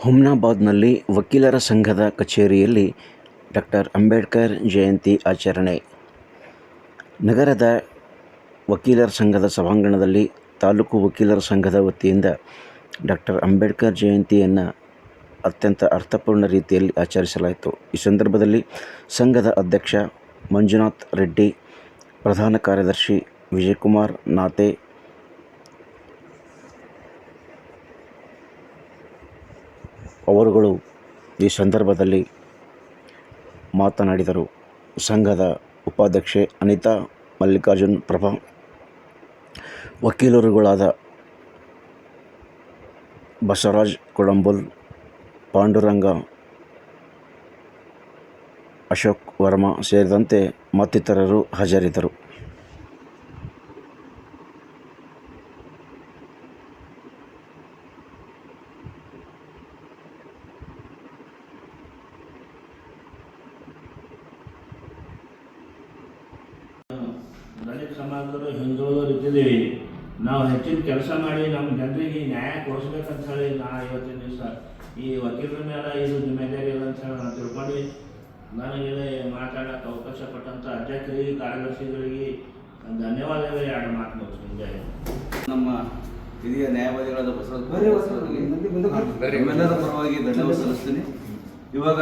ಹುಮ್ನಾಬಾದ್ನಲ್ಲಿ ವಕೀಲರ ಸಂಘದ ಕಚೇರಿಯಲ್ಲಿ ಡಾಕ್ಟರ್ ಅಂಬೇಡ್ಕರ್ ಜಯಂತಿ ಆಚರಣೆ. ನಗರದ ವಕೀಲರ ಸಂಘದ ಸಭಾಂಗಣದಲ್ಲಿ ತಾಲೂಕು ವಕೀಲರ ಸಂಘದ ವತಿಯಿಂದ ಡಾಕ್ಟರ್ ಅಂಬೇಡ್ಕರ್ ಜಯಂತಿಯನ್ನು ಅತ್ಯಂತ ಅರ್ಥಪೂರ್ಣ ರೀತಿಯಲ್ಲಿ ಆಚರಿಸಲಾಯಿತು. ಈ ಸಂದರ್ಭದಲ್ಲಿ ಸಂಘದ ಅಧ್ಯಕ್ಷ ಮಂಜುನಾಥ್ ರೆಡ್ಡಿ, ಪ್ರಧಾನ ಕಾರ್ಯದರ್ಶಿ ವಿಜಯಕುಮಾರ್ ನಾತೆ ಅವರುಗಳು ಈ ಸಂದರ್ಭದಲ್ಲಿ ಮಾತನಾಡಿದರು. ಸಂಘದ ಉಪಾಧ್ಯಕ್ಷೆ ಅನಿತಾ ಮಲ್ಲಿಕಾರ್ಜುನ್ ಪ್ರಭಾ, ವಕೀಲರುಗಳಾದ ಬಸವರಾಜ್ ಕೊಡಂಬುಲ್, ಪಾಂಡುರಂಗ, ಅಶೋಕ್ ವರ್ಮಾ ಸೇರಿದಂತೆ ಮತ್ತಿತರರು ಹಾಜರಿದ್ದರು. ದಲಿತ ಸಮಾಜದವರು ಹಿಂದುಳಿದವರು ಇಟ್ಟಿದ್ದೀವಿ. ನಾವು ಹೆಚ್ಚಿನ ಕೆಲಸ ಮಾಡಿ ನಮ್ಮ ಜನರಿಗೆ ನ್ಯಾಯ ಕೊಡಿಸ್ಬೇಕಂತ ಹೇಳಿ ಇವತ್ತಿನ ದಿವಸ ಈ ವಕೀಲರ ಮೇಲೆ ಇದು ಜಿಮ್ಮೆದಾರಿ ಇಲ್ಲ ಅಂತ ಹೇಳಿ ನಾನು ತಿಳ್ಕೊಂಡು ನನಗೆ ಮಾತಾಡೋಕ್ಕೆ ಅವಕಾಶ ಕೊಟ್ಟಂಥ ಅಧ್ಯಕ್ಷರಿಗೆ, ಕಾರ್ಯದರ್ಶಿಗಳಿಗೆ ಧನ್ಯವಾದಗಳು. ಎರಡು ಮಾತು ಮುಗಿಸ್ತೀನಿ. ನಮ್ಮ ಹಿರಿಯ ನ್ಯಾಯವಾದಿಗಳಾದ ಬಸವರಾಜ್ ಎಲ್ಲರ ಪರವಾಗಿ ಧನ್ಯವಾದ ಸಲ್ಲಿಸ್ತೀನಿ. ಇವಾಗ